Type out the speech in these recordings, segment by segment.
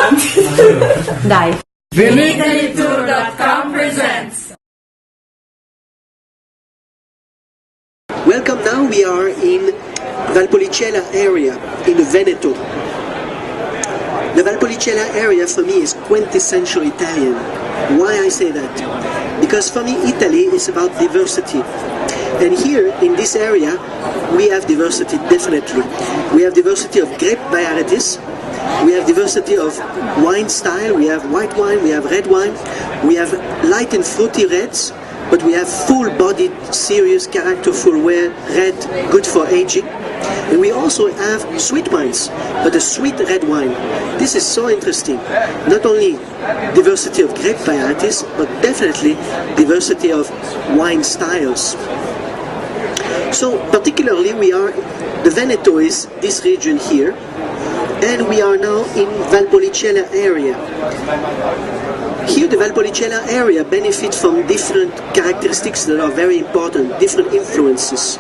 Dai. Vinitaly Tour presents. Welcome. Now we are in Valpolicella area in Veneto. The Valpolicella area for me is quintessential Italian. Why I say that? Because for me Italy is about diversity. And here in this area we have diversity, definitely. We have diversity of grape varieties, we have diversity of wine style, we have white wine, we have red wine, we have light and fruity reds, but we have full-bodied, serious, characterful red, good for aging. And we also have sweet wines, but a sweet red wine. This is so interesting. Not only diversity of grape varieties, but definitely diversity of wine styles. So particularly the Veneto is this region here, and we are now in Valpolicella area. Here the Valpolicella area benefits from different characteristics that are very important, different influences.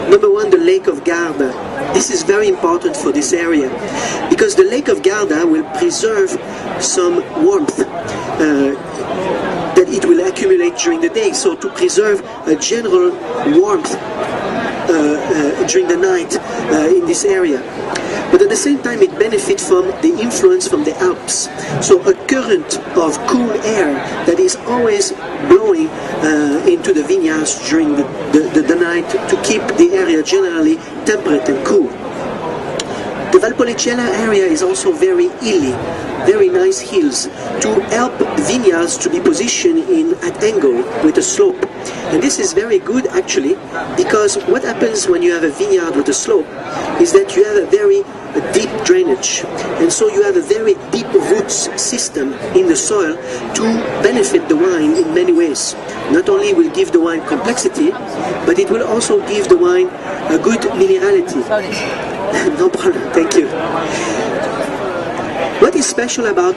Number one, the Lake of Garda. This is very important for this area, because the Lake of Garda will preserve some warmth that it will accumulate during the day, so to preserve a general warmth during the night in this area. But at the same time it benefits from the influence from the Alps. So a current of cool air that is always blowing into the vineyards during the night to keep the area generally temperate and cool. The Valpolicella area is also very hilly, very nice hills, to help vineyards to be positioned at angle with a slope. And this is very good actually, because what happens when you have a vineyard with a slope is that you have a very deep drainage, and so you have a very deep roots system in the soil to benefit the wine in many ways. Not only will give the wine complexity, but it will also give the wine a good minerality. No problem, thank you. What is special about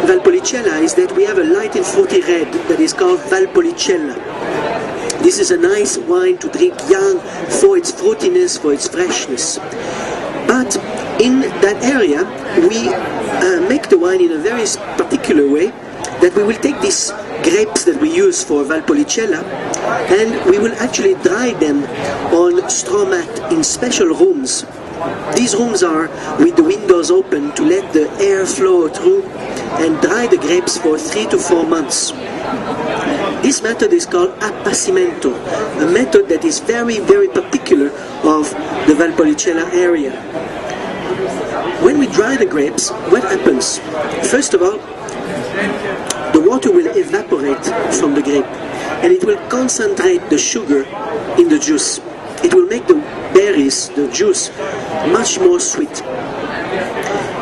Valpolicella is that we have a light and fruity red that is called Valpolicella. This is a nice wine to drink young for its fruitiness, for its freshness. But in that area we make the wine in a very particular way, that we will take these grapes that we use for Valpolicella and we will actually dry them on straw mat in special rooms. These rooms are with the windows open to let the air flow through and dry the grapes for 3 to 4 months. This method is called appassimento, a method that is very, very particular of the Valpolicella area. When we dry the grapes, what happens? First of all, the water will evaporate from the grape and it will concentrate the sugar in the juice. It will make the berries, the juice, much more sweet.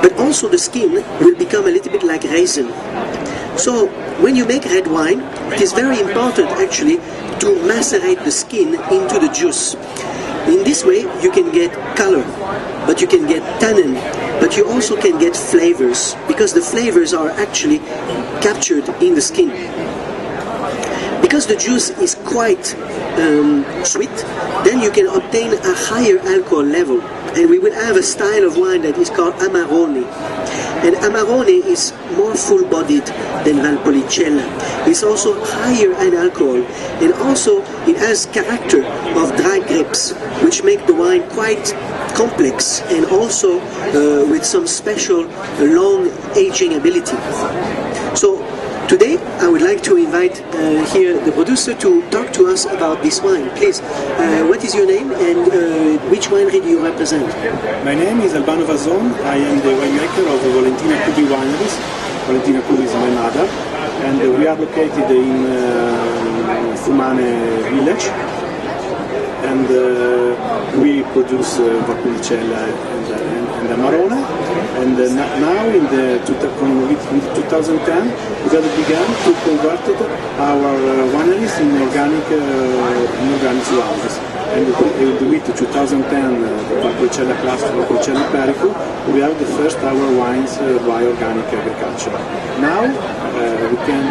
But also the skin will become a little bit like raisin. So when you make red wine, it is very important actually to macerate the skin into the juice. In this way you can get color, but you can get tannin, but you also can get flavors, because the flavors are actually captured in the skin. Because the juice is quite sweet, then you can obtain a higher alcohol level, and we will have a style of wine that is called Amarone. And Amarone is more full-bodied than Valpolicella. It's also higher in alcohol, and also it has character of dry grapes, which make the wine quite complex and also with some special long aging ability. So today I would like to invite here the producer to talk to us about this wine. Please, what is your name and which winery do you represent? My name is Albano Vason. I am the winemaker of Valentina Cubi Wineries. Valentina Cubi is my mother, and we are located in Fumane village, and we produce Valpolicella and Amarone. And now in 2010 we began to convert our wineries in organic wines. And with 2010 the Valpolicella cluster, Valpolicella Perico, we have the first our wines by organic agriculture. Now we can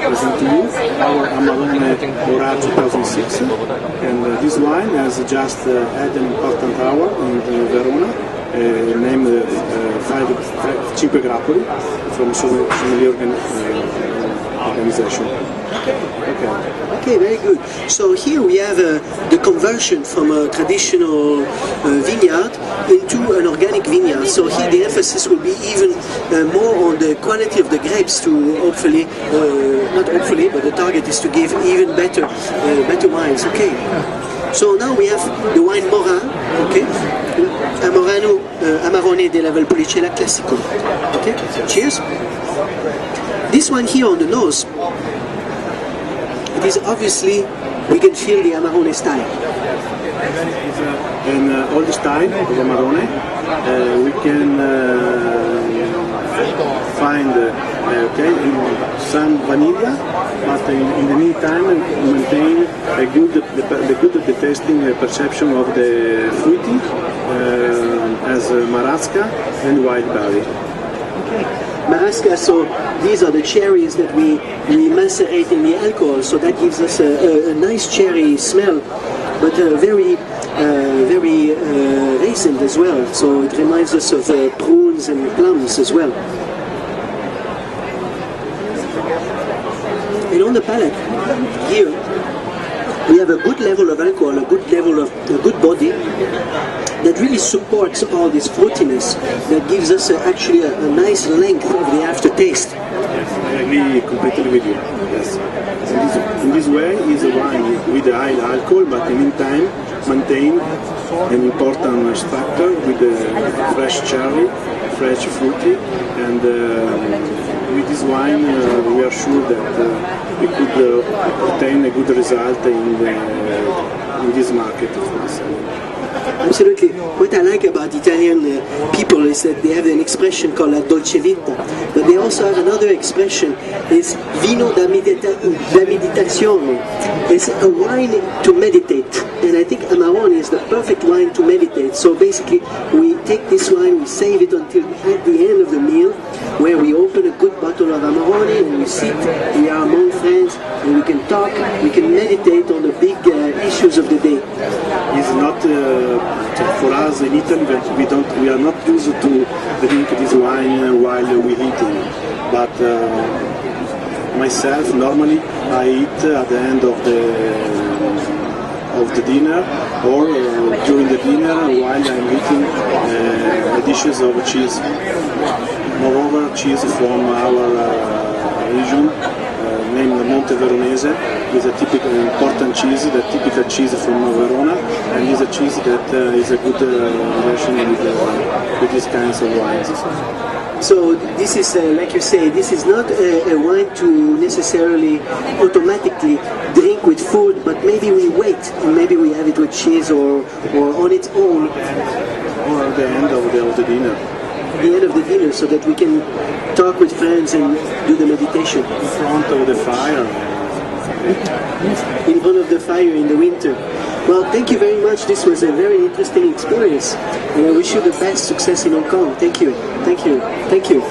present to you our Amarone Ora 2006, and this wine has just had an important hour in Verona, named 5 grappoli from sommelier organization. Okay, very good. So here we have the conversion from a traditional vineyard into an organic vineyard. So here the emphasis will be even more on the quality of the grapes to hopefully, not hopefully, but the target is to give even better wines. Okay. So now we have the wine Morin, okay, Amarone della Valpolicella Classico. Okay, cheers. This one here on the nose, it is obviously, we can feel the Amarone style. It's an old style of Amarone. We can find some vanilla, but in the meantime maintain a good tasting perception of the fruity as Marasca and wild berry. Marasca, so these are the cherries that we macerate in the alcohol, so that gives us a nice cherry smell, but very raisin as well, so it reminds us of prunes and plums as well. And on the palate, here, we have a good level of alcohol, a good body, that really supports all this fruitiness, that gives us actually a nice length of the aftertaste. Yes, I agree completely with you. Yes. In this way, is a wine with a high alcohol, but in the meantime maintain an important factor with the fresh cherry, fresh fruity, and with this wine we are sure that we could obtain a good result in this market for the selling. Absolutely. What I like about Italian people is that they have an expression called la dolce vita, but they also have another expression, is vino da meditazione. It's a wine to meditate, and I think Amarone is the perfect wine to meditate. So basically, we take this wine, we save it until at the end of the meal, where we open a good bottle of Amarone and we sit, we are among friends, and we can talk, we can meditate on the big issues of the day. It's not for us in Italy, we are not used to drink this wine while we're eating, but myself normally I eat at the end of the dinner, or during the dinner while I'm eating dishes of cheese. Moreover, cheese from our region, named Monte Veronese, is a typical important cheese, the typical cheese from Verona, and is a cheese that is a good relation with these kinds of wines. So this is, like you say, this is not a wine to necessarily automatically drink with food, but maybe we wait and maybe we have it with cheese or on its own. Or at the end of the dinner. The end of the dinner, so that we can talk with friends and do the meditation. In front of the fire. In front of the fire in the winter. Well, thank you very much. This was a very interesting experience, and I wish you the best success in Hong Kong. Thank you. Thank you. Thank you.